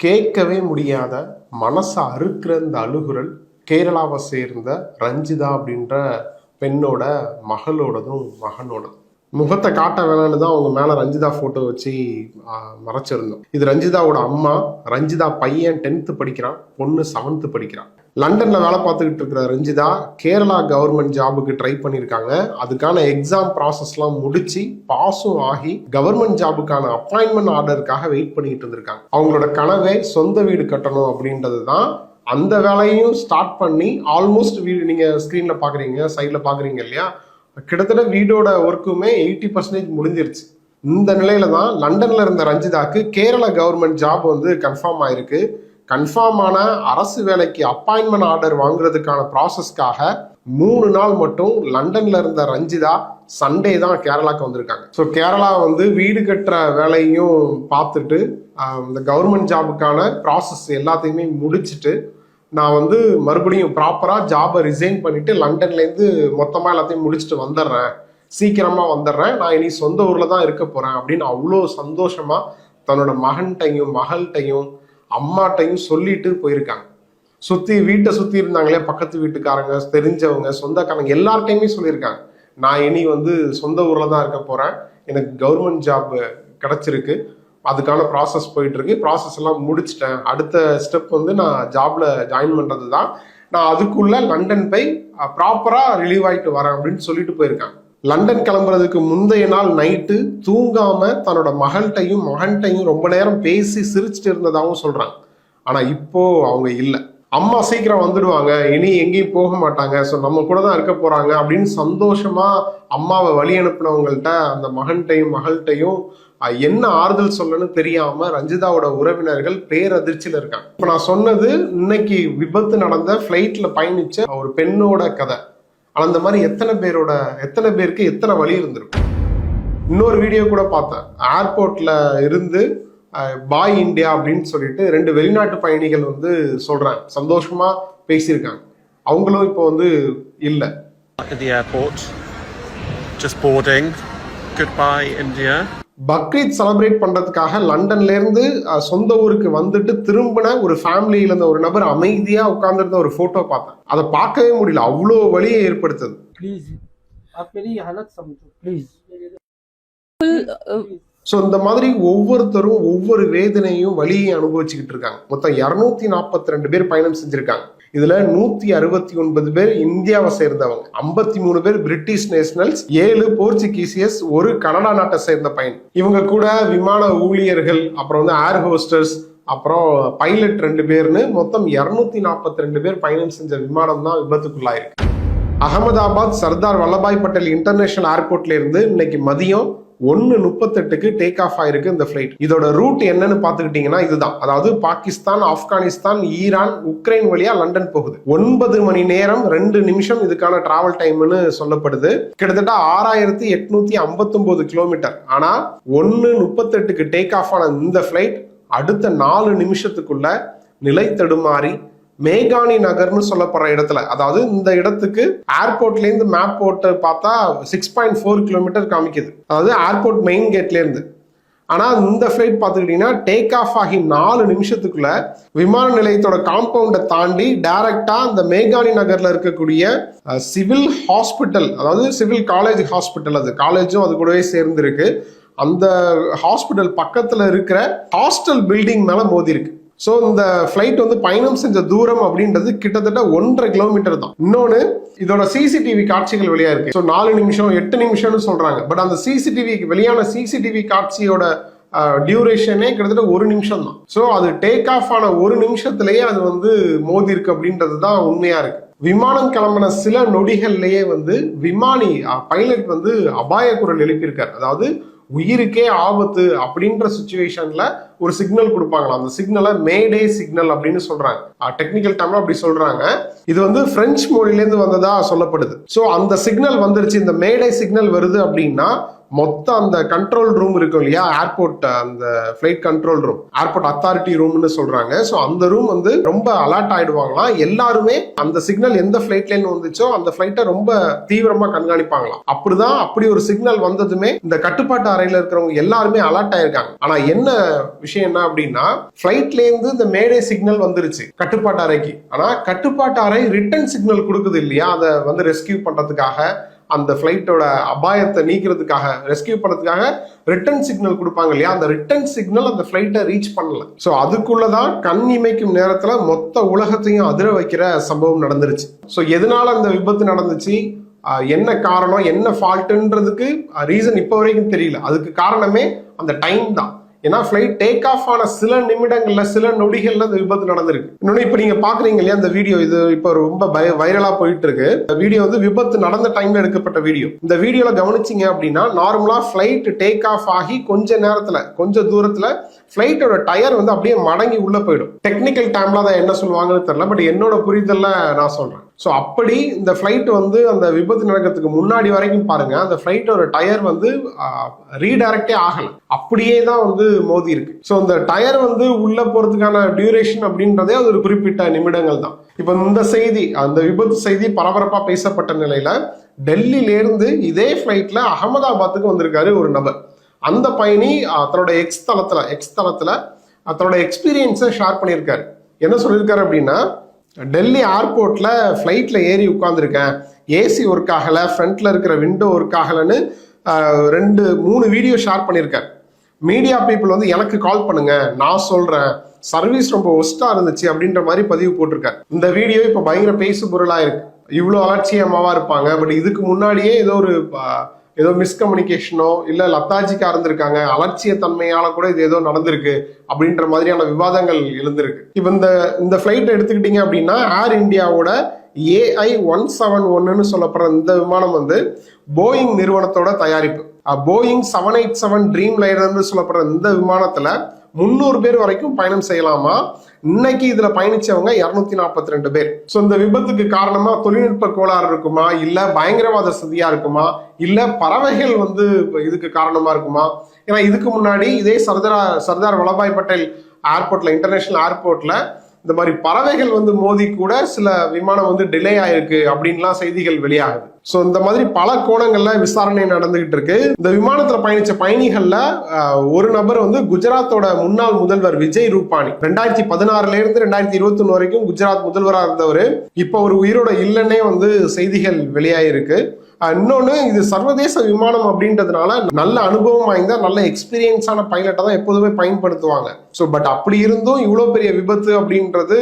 கேட்கவே முடியாத மனசை அறுக்கிற இந்த அழுகுரல் கேரளாவை சேர்ந்த ரஞ்சிதா அப்படின்ற பெண்ணோட மகளோடதும் மகனோடதும். முகத்தை காட்ட வேணான்னு தான் அவங்க மேலே ரஞ்சிதா ஃபோட்டோ வச்சு மறைச்சிருந்தோம். இது ரஞ்சிதாவோட அம்மா. ரஞ்சிதா பையன் 10th படிக்கிறான், பொண்ணு 7th படிக்கிறான். லண்டனில் வேலை பார்த்துக்கிட்டு இருக்கிற ரஞ்சிதா கேரளா கவர்மெண்ட் ஜாபுக்கு ட்ரை பண்ணியிருக்காங்க. அதுக்கான எக்ஸாம் ப்ராசஸ்லாம் முடிச்சு பாஸும் ஆகி கவர்மெண்ட் ஜாபுக்கான அப்பாயின்மெண்ட் ஆர்டருக்காக வெயிட் பண்ணிட்டு இருந்திருக்காங்க. அவங்களோட கனவே சொந்த வீடு கட்டணும் அப்படின்றது தான். அந்த வேலையும் ஸ்டார்ட் பண்ணி ஆல்மோஸ்ட் வீடு நீங்கள் ஸ்க்ரீனில் பார்க்குறீங்க, சைடில் பார்க்குறீங்க இல்லையா, கிட்டத்தட்ட வீடோட ஒர்க்குமே 80% முடிஞ்சிருச்சு. இந்த நிலையில தான் லண்டன்ல இருந்த ரஞ்சிதாக்கு கேரளா கவர்மெண்ட் ஜாப் வந்து கன்ஃபார்ம் ஆயிருக்கு. கன்ஃபார்ம் ஆன அரசு வேலைக்கு அப்பாயின்மெண்ட் ஆர்டர் வாங்குறதுக்கான ப்ராசஸ்க்காக 3 நாள் மட்டும் லண்டன்ல இருந்த ரஞ்சிதா சண்டே தான் கேரளாக்கு வந்திருக்காங்க. ஸோ கேரளா வந்து வீடு கட்டுற வேலையும் பார்த்துட்டு இந்த கவர்மெண்ட் ஜாபுக்கான ப்ராசஸ் எல்லாத்தையுமே முடிச்சுட்டு நான் வந்து மறுபடியும் ப்ராப்பராக ஜாபை ரிசைன் பண்ணிட்டு லண்டன்லேருந்து மொத்தமாக எல்லாத்தையும் முடிச்சுட்டு வந்துடுறேன், சீக்கிரமாக வந்துடுறேன், நான் இனி சொந்த ஊரில் தான் இருக்க போகிறேன் அப்படின்னு அவ்வளோ சந்தோஷமாக தன்னோட மகன்கிட்டையும் மகள்கிட்டையும் அம்மாட்டையும் சொல்லிட்டு போயிருக்காங்க. வீட்டை சுற்றி இருந்தாங்களே பக்கத்து வீட்டுக்காரங்க, தெரிஞ்சவங்க, சொந்தக்காரங்க எல்லார்ட்டையுமே சொல்லியிருக்காங்க, நான் இனி வந்து சொந்த ஊரில் தான் இருக்க போகிறேன், எனக்கு கவர்மெண்ட் ஜாப் கிடச்சிருக்கு, அதுக்கான ப்ராசஸ் போயிட்டு இருக்கு, ப்ராசஸ் எல்லாம் முடிச்சிட்டேன், அடுத்த ஸ்டெப் வந்து நான் ஜாப்ல ஜாயின் பண்றது தான், நான் அதுக்குள்ள லண்டன் போய் ப்ராப்பரா ரிலீவ் ஆயிட்டு வரேன் அப்படின்னு சொல்லிட்டு போயிருக்காங்க. லண்டன் கிளம்புறதுக்கு முந்தைய நாள் நைட்டு தூங்காம தன்னோட மகள்கிட்டையும் மகன்கிட்டையும் ரொம்ப நேரம் பேசி சிரிச்சுட்டு இருந்ததாகவும் சொல்றாங்க. ஆனா இப்போ அவங்க இல்லை, அம்மா சீக்கிரம் வந்துடுவாங்க, இனி எங்கேயும் போக மாட்டாங்க, ஸோ நம்ம கூட தான் இருக்க போறாங்க அப்படின்னு சந்தோஷமா அம்மாவை வழி அனுப்பினவங்கள்ட்ட அந்த மகன்கிட்டையும் மகள்கிட்டையும் என்ன ஆறுதல் சொல்லணும்னு தெரியாம ரஞ்சிதாவோட உறவினர்கள் பேரதிர்ச்சியில இருக்காங்க. இப்ப நான் சொன்னது இன்னைக்கு விபத்து நடந்த ஃபிளைட்ல பயணிச்ச ஒரு பெண்ணோட கதை. அந்த மாதிரி எத்தனை பேருக்கு எத்தனை வழி இருந்திருக்கும். இன்னொரு வீடியோ கூட பார்த்தேன், ஏர்போர்ட்ல இருந்து பாய் இந்தியா அப்படின்னு சொல்லிட்டு 2 வெளிநாட்டு பயணிகள் வந்து சொல்றாங்க, சந்தோஷமா பேசியிருக்காங்க. அவங்களும் இப்போ வந்து இல்ல. பக்ரீத் செலிப்ரேட் பண்றதுக்காக லண்டன்ல இருந்து சொந்த ஊருக்கு வந்துட்டு திரும்பின ஒரு ஃபேமிலியில இருந்த ஒரு நபர் அமைதியா உட்கார்ந்துருந்த ஒரு போட்டோ பார்த்தேன். அதை பார்க்கவே முடியல, அவ்வளோ வலியை ஏற்படுத்துது. ஸோ இந்த மாதிரி ஒவ்வொருத்தரும் ஒவ்வொரு வேதனையும் வலியை அனுபவிச்சுக்கிட்டு இருக்காங்க. மொத்தம் 242 பேர் பயணம் செஞ்சிருக்காங்க. இதுல 169 பேர் இந்தியாவை சேர்ந்தவங்க, 53 பேர் பிரிட்டிஷ் நேஷனல்ஸ், 7 போர்ச்சுகீசியஸ், 1 கனடா நாட்டை சேர்ந்த பயணி. இவங்க கூட விமான ஊழியர்கள், அப்புறம் வந்து ஏர் ஹோஸ்டர்ஸ், அப்புறம் பைலட் 2 பேர்னு மொத்தம் 242 பேர் பயணம் செஞ்ச விமானம் தான் விபத்துக்குள்ளாயிருக்கு. அகமதாபாத் சர்தார் வல்லபாய் பட்டேல் இன்டர்நேஷனல் ஏர்போர்ட்ல இருந்து இன்னைக்கு மதியம் 1:38க்கு டேக் ஆஃப் ஆயிருக்கு இந்த ஃபிளைட். இதோட ரூட் என்னன்னு பாத்துக்கிட்டீங்கன்னா இதுதான், அதாவது பாகிஸ்தான், ஆப்கானிஸ்தான், ஈரான், உக்ரைன் வழியா லண்டன் போகுது. 9 மணி நேரம் 2 நிமிஷம் இதுக்கான டிராவல் டைம்னு சொல்லப்படுது. கிட்டத்தட்ட 6859 கிலோமீட்டர். ஆனா 1:38க்கு டேக் ஆஃப் ஆன இந்த ஃபிளைட் அடுத்த 4 நிமிஷத்துக்குள்ள நிலை தடுமாறி மேகானி நகர்னு சொல்லப்படுற இடத்துல, அதாவது இந்த இடத்துக்கு ஏர்போர்ட்ல இருந்து மேப் போட்டு பார்த்தா 6.4 கிலோமீட்டர் காமிக்குது, அதாவது ஏர்போர்ட் மெயின் கேட்ல இருந்து. ஆனா இந்த ஃபிளைட் பார்த்துக்கிட்டீங்கன்னா டேக் ஆஃப் ஆகி 4 நிமிஷத்துக்குள்ள விமான நிலையத்தோட காம்பவுண்டை தாண்டி டைரக்டா இந்த மேகானி நகர்ல இருக்கக்கூடிய சிவில் ஹாஸ்பிட்டல், அதாவது சிவில் காலேஜ் ஹாஸ்பிட்டல், அது காலேஜும் அது கூடவே சேர்ந்து இருக்கு, அந்த ஹாஸ்பிட்டல் பக்கத்துல இருக்கிற ஹாஸ்டல் பில்டிங் மேல மோதி இருக்கு. ஸோ இந்த ஃபிளைட் வந்து பயணம் செஞ்ச தூரம் அப்படின்றது கிட்டத்தட்ட 1.5 கிலோமீட்டர் தான். இன்னொன்று, இதோட சிசிடிவி காட்சிகள் வெளியா இருக்கு. ஸோ 4 நிமிஷம் 8 நிமிஷம்னு சொல்றாங்க. பட் அந்த வெளியான சிசிடிவி காட்சியோட டியூரேஷனே கிட்டத்தட்ட 1 நிமிஷம் தான். ஸோ அது டேக் ஆஃப் ஆன 1 நிமிஷத்துலயே அது வந்து மோதி இருக்கு அப்படின்றது தான் உண்மையா இருக்கு. விமானம் கிளம்பின சில நொடிகள்லயே வந்து விமானி பைலட் வந்து அபாய குரல் எழுப்பியிருக்காரு. அதாவது உயிருக்கே ஆபத்து அப்படின்ற சிச்சுவேஷன்ல ஒரு சிக்னல் கொடுப்பாங்களா, அந்த சிக்னலை மேடே சிக்னல் அப்படின்னு சொல்றாங்க. டெக்னிக்கல் டைம்ல அப்படி சொல்றாங்க. இது வந்து பிரெஞ்சு மொழியிலேருந்து வந்ததா சொல்லப்படுது. ஸோ அந்த சிக்னல் வந்துருச்சு, இந்த மேடே சிக்னல் வருது அப்படின்னா மொத்த அந்த கண்ட்ரோல் ரூம் இருக்கும் இல்லையா, ஏர்போர்ட் அந்த flight control room, airport authority ரூம்னு சொல்றாங்க. ஸோ அந்த ரூம் வந்து ரொம்ப அலர்ட் ஆயிடுவாங்களாம். எல்லாருமே அந்த சிக்னல் எந்த ஃபிளைட்ல இருந்து வந்துச்சோ அந்த ஃபிளைட்டை ரொம்ப தீவிரமா கண்காணிப்பாங்களாம். அப்படிதான் அப்படி ஒரு சிக்னல் வந்ததுமே இந்த கட்டுப்பாட்டு அறையில இருக்கிறவங்க எல்லாருமே அலர்ட் ஆயிருக்காங்க. ஆனா என்ன விஷயம் என்ன அப்படின்னா, ஃபிளைட்ல இருந்து இந்த மேடே சிக்னல் வந்துருச்சு கட்டுப்பாட்டு அறைக்கு. ஆனா கட்டுப்பாட்டு அறை ரிட்டர்ன் சிக்னல் கொடுக்குது இல்லையா, அதை வந்து ரெஸ்கியூ பண்றதுக்காக, அந்த ஃபிளைட்டோட அபாயத்தை நீக்கிறதுக்காக, ரெஸ்கியூ பண்ணதுக்காக ரிட்டர்ன் சிக்னல் கொடுப்பாங்க இல்லையா, அந்த ரிட்டர்ன் சிக்னல் அந்த ஃபிளைட்டை ரீச் பண்ணல. ஸோ அதுக்குள்ளதான் கண் இமைக்கும் நேரத்துல மொத்த உலகத்தையும் அதிர வைக்கிற சம்பவம் நடந்துருச்சு. ஸோ எதனால அந்த விபத்து நடந்துச்சு, என்ன காரணம், என்ன ஃபால்ட்டுன்றதுக்கு ரீசன் இப்போ வரைக்கும் தெரியல. அதுக்கு காரணமே அந்த டைம் தான். ஏன்னா ஃபிளைட் டேக் ஆஃப் ஆன சில நிமிடங்கள்ல, சில நொடிகள்ல இந்த விபத்து நடந்திருக்கு. இன்னொன்னு இப்ப நீங்க பாக்குறீங்க இல்லையா, இந்த வீடியோ இது இப்ப ரொம்ப வைரலா போயிட்டு இருக்கு. இந்த வீடியோ வந்து விபத்து நடந்த டைம்ல எடுக்கப்பட்ட வீடியோ. இந்த வீடியோல கவனிச்சிங்க அப்படின்னா, நார்மலா ஃபிளைட் டேக் ஆஃப் ஆகி கொஞ்ச நேரத்துல, கொஞ்ச தூரத்துல ஃபிளைட்டோட டயர் வந்து அப்படியே மடங்கி உள்ள போயிடும். டெக்னிக்கல் டைம்ல அதை என்ன சொல்லுவாங்கன்னு தெரியல, பட் என்னோட புரிதல்ல நான் சொல்றேன். ஸோ அப்படி இந்த ஃபிளைட் வந்து அந்த விபத்து நடக்கிறதுக்கு முன்னாடி வரைக்கும் பாருங்க, அந்த ஃபிளைட்டோட டயர் வந்து ரீடைரக்டே ஆகல, அப்படியே தான் வந்து மோதி இருக்கு. ஸோ இந்த டயர் வந்து உள்ள போறதுக்கான டியூரேஷன் அப்படின்றதே அது ஒரு குறிப்பிட்ட நிமிடங்கள் தான். இப்போ இந்த செய்தி, அந்த விபத்து செய்தி பரபரப்பா பேசப்பட்ட நிலையில டெல்லியில இருந்து இதே ஃபிளைட்ல அகமதாபாத்துக்கு வந்திருக்காரு ஒரு நபர். அந்த பயணி தன்னோட எக்ஸ் தளத்துல தன்னோட எக்ஸ்பீரியன்ஸை ஷேர் பண்ணியிருக்காரு. என்ன சொல்லியிருக்காரு அப்படின்னா, டெல்லி ஏர்போர்ட்ல ஃபிளைட்ல ஏறி உட்காந்துருக்கேன், ஏசி ஒர்க் ஆகல, ஃப்ரண்ட்ல இருக்கிற விண்டோ ஒர்க் ஆகலன்னு 2-3 வீடியோ ஷேர் பண்ணியிருக்காரு. மீடியா பீப்புள் வந்து எனக்கு கால் பண்ணுங்க, நான் சொல்றேன், சர்வீஸ் ரொம்ப ஒஸ்டா இருந்துச்சு அப்படின்ற மாதிரி பதிவு போட்டிருக்காரு. இந்த வீடியோ இப்ப பயங்கர பேசு பொருளா இருக்கு. இவ்வளவு அலட்சியமாவா இருப்பாங்க, பட் இதுக்கு முன்னாடியே ஏதோ மிஸ்கம்யூனிகேஷனோ இல்ல லத்தாஜிக்கா இருந்திருக்காங்க, அலட்சிய தன்மையால கூட இது ஏதோ நடந்திருக்கு அப்படின்ற மாதிரியான விவாதங்கள் எழுந்திருக்கு. இப்ப இந்த பிளைட் எடுத்துக்கிட்டீங்க அப்படின்னா, ஏர் இந்தியாவோட AI-171 சொல்லப்படுற இந்த விமானம் வந்து போயிங் நிறுவனத்தோட தயாரிப்பு. போயிங் 787 ட்ரீம் லைனர்னு சொல்லப்படுற இந்த விமானத்துல 300 பேர் வரைக்கும் பயணம் செய்யலாமா. இன்னைக்கு இதுல பயணிச்சவங்க 242 பேர். சோ இந்த விபத்துக்கு காரணமா தொழில்நுட்ப கோளாறு இருக்குமா, இல்ல பயங்கரவாத சதியா இருக்குமா, இல்ல பறவைகள் வந்து இதுக்கு காரணமா இருக்குமா? ஏன்னா இதுக்கு முன்னாடி இதே சர்தார் வல்லபாய் பட்டேல் ஏர்போர்ட்ல, இன்டர்நேஷனல் ஏர்போர்ட்ல இந்த மாதிரி பறவைகள் வந்து மோதி கூட சில விமானம் வந்து டிலே ஆயிருக்கு அப்படின்லாம் செய்திகள் வெளியாகுது. சோ இந்த மாதிரி பல கோணங்கள்ல விசாரணை நடந்துகிட்டு இருக்கு. இந்த விமானத்துல பயணிச்ச பயணிகள்ல ஒரு நபர் வந்து குஜராத்தோட முன்னாள் முதல்வர் விஜய் ரூபானி. 2016 இருந்து 2021 வரைக்கும் குஜராத் முதல்வராக இருந்தவர். இப்ப ஒரு உயிரோட இல்லைன்னே வந்து செய்திகள் வெளியாயிருக்கு. இன்னொன்னு, இது சர்வதேச விமானம் அப்படின்றதுனால நல்ல அனுபவம் வாய்ந்த, நல்ல எக்ஸ்பீரியன்ஸான பைலட்டை தான் எப்போதுமே பயன்படுத்துவாங்க. ஸோ பட் அப்படி இருந்தும் இவ்வளவு பெரிய விபத்து அப்படின்றது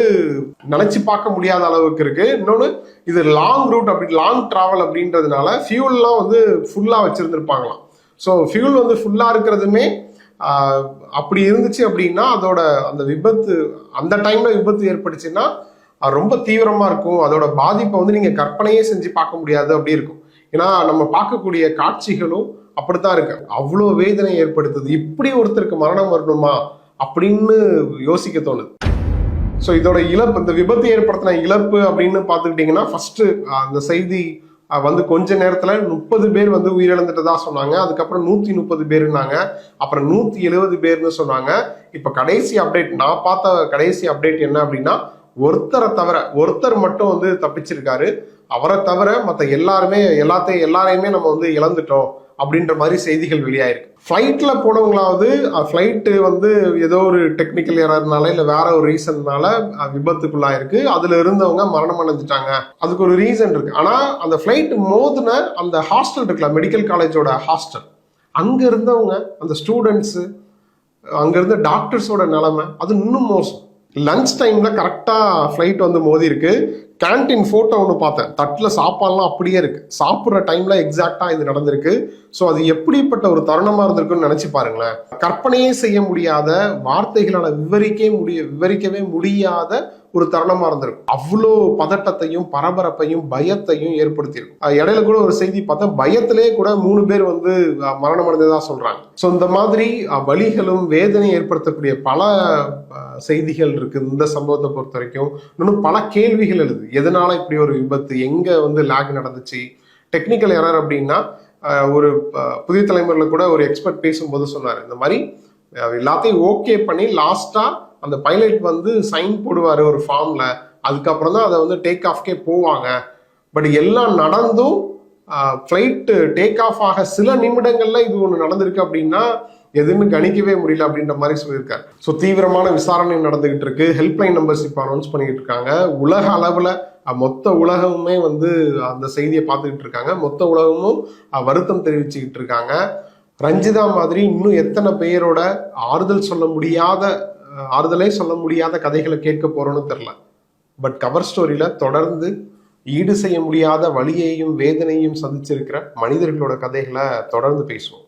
நினைச்சு பார்க்க முடியாத அளவுக்கு இருக்கு. இன்னொன்னு, இது லாங் ரூட், லாங் டிராவல் அப்படின்றதுனால ஃபியூல்லாம் வந்து ஃபுல்லா வச்சிருந்திருப்பாங்களாம். ஸோ ஃபியூல் வந்து ஃபுல்லா இருக்கிறதுமே அப்படி இருந்துச்சு அப்படின்னா அதோட அந்த விபத்து, அந்த டைம்ல விபத்து ஏற்பட்டுச்சுன்னா ரொம்ப தீவிரமா இருக்கும். அதோட பாதிப்பை வந்து நீங்க கற்பனையே செஞ்சு பார்க்க முடியாது, அப்படி இருக்கும். ஏன்னா நம்ம பார்க்கக்கூடிய காட்சிகளும் அப்படித்தான் இருக்கு. அவ்வளோ வேதனை ஏற்படுத்துது. இப்படி ஒருத்தருக்கு மரணம் வரணுமா அப்படின்னு யோசிக்க தோணுது. ஸோ இதோட இழப்பு, இந்த விபத்து ஏற்படுத்தின இழப்பு அப்படின்னு பார்த்துக்கிட்டிங்கன்னா, ஃபர்ஸ்ட் அந்த செய்தி வந்து கொஞ்ச நேரத்துல 30 பேர் வந்து உயிரிழந்துட்டதா சொன்னாங்க. அதுக்கப்புறம் 130 பேருனாங்க, அப்புறம் 170 பேர்னு சொன்னாங்க. இப்ப கடைசி அப்டேட், நான் பார்த்த கடைசி அப்டேட் என்ன அப்படின்னா, ஒருத்தர் மட்டும் வந்து தப்பிச்சிருக்காரு. அவரை தவிர மற்ற எல்லாரையுமே நம்ம வந்து இழந்துட்டோம் அப்படின்ற மாதிரி செய்திகள் வெளியாயிருக்கு. ஃபிளைட்ல போனவங்களாவது, ஃபிளைட்டு வந்து ஏதோ ஒரு டெக்னிக்கல் எரர்னால இல்ல வேற ஒரு ரீசன்னால விபத்துக்குள்ளாயிருக்கு, அதுல இருந்தவங்க மரணம் அடைஞ்சிட்டாங்க. அதுக்கு ஒரு ரீசன் இருக்கு. ஆனா அந்த ஃபிளைட் மோதின அந்த ஹாஸ்டல் இருக்குல்ல, மெடிக்கல் காலேஜோட ஹாஸ்டல், அங்க இருந்தவங்க, அந்த ஸ்டூடெண்ட்ஸ், அங்க இருந்த டாக்டர்ஸோட நிலைமை அது இன்னும் மோசம். லஞ்ச் டைம்ல கரெக்டா ஃபிளைட் வந்து மோதி இருக்கு. கேன்டீன் போட்டோ ஒன்று பார்த்தேன், தட்டில் சாப்பாடுலாம் அப்படியே இருக்கு. சாப்பிட்ற டைம்ல எக்ஸாக்டா இது நடந்திருக்கு. ஸோ அது எப்படிப்பட்ட ஒரு தருணமா இருந்திருக்குன்னு நினைச்சு பாருங்களேன். கற்பனையே செய்ய முடியாத, வார்த்தைகளால விவரிக்கவே முடியாத ஒரு தருணமா இருந்திருக்கும். அவ்வளோ பதட்டத்தையும் பரபரப்பையும் பயத்தையும் ஏற்படுத்தியிருக்கும். இடையில கூட ஒரு செய்தி பார்த்தா, பயத்திலேயே கூட 3 பேர் வந்து மரணம் அடைந்ததா சொல்றாங்க. ஸோ இந்த மாதிரி வலிகளும் வேதனை ஏற்படுத்தக்கூடிய பல செய்திகள் இருக்கு இந்த சம்பவத்தை பொறுத்த வரைக்கும். இன்னும் பல கேள்விகள் எழுது. எதனால இப்படி ஒரு விபத்து, எங்க வந்து லேக் நடந்துச்சு, டெக்னிக்கல் எரர் அப்படின்னா ஒரு புதிய தலைமுறையில கூட ஒரு எக்ஸ்பர்ட் பேசும்போது சொன்னார், இந்த மாதிரி எல்லாத்தையும் ஓகே பண்ணி லாஸ்டா அந்த பைலட் வந்து சைன் போடுவாரு ஒரு ஃபார்ம்ல, அதுக்கப்புறம் தான் அதை வந்து டேக் ஆஃப்கே போவாங்க. பட் எல்லாம் நடந்தும் ஃப்ளைட்டு டேக் ஆஃப் ஆக சில நிமிடங்கள்ல இது ஒன்று நடந்திருக்கு அப்படின்னா எதுன்னு கணிக்கவே முடியல அப்படின்ற மாதிரி சொல்லியிருக்காரு. ஸோ தீவிரமான விசாரணை நடந்துகிட்டு இருக்கு. ஹெல்ப்லைன் நம்பர்ஸ் இப்போ அனௌன்ஸ் பண்ணிட்டு இருக்காங்க. உலக அளவில் மொத்த உலகமுமே வந்து அந்த செய்தியை பார்த்துக்கிட்டு இருக்காங்க. மொத்த உலகமும் வருத்தம் தெரிவிச்சுக்கிட்டு இருக்காங்க. ரஞ்சிதா மாதிரி இன்னும் எத்தனை பேரோட ஆறுதலே சொல்ல முடியாத கதைகளை கேட்க போறோம்னு தெரியல. பட் கவர் ஸ்டோரியில தொடர்ந்து ஈடு செய்ய முடியாத வலியையும் வேதனையும் சந்திச்சிருக்கிற மனிதர்களோட கதைகளை தொடர்ந்து பேசுவோம்.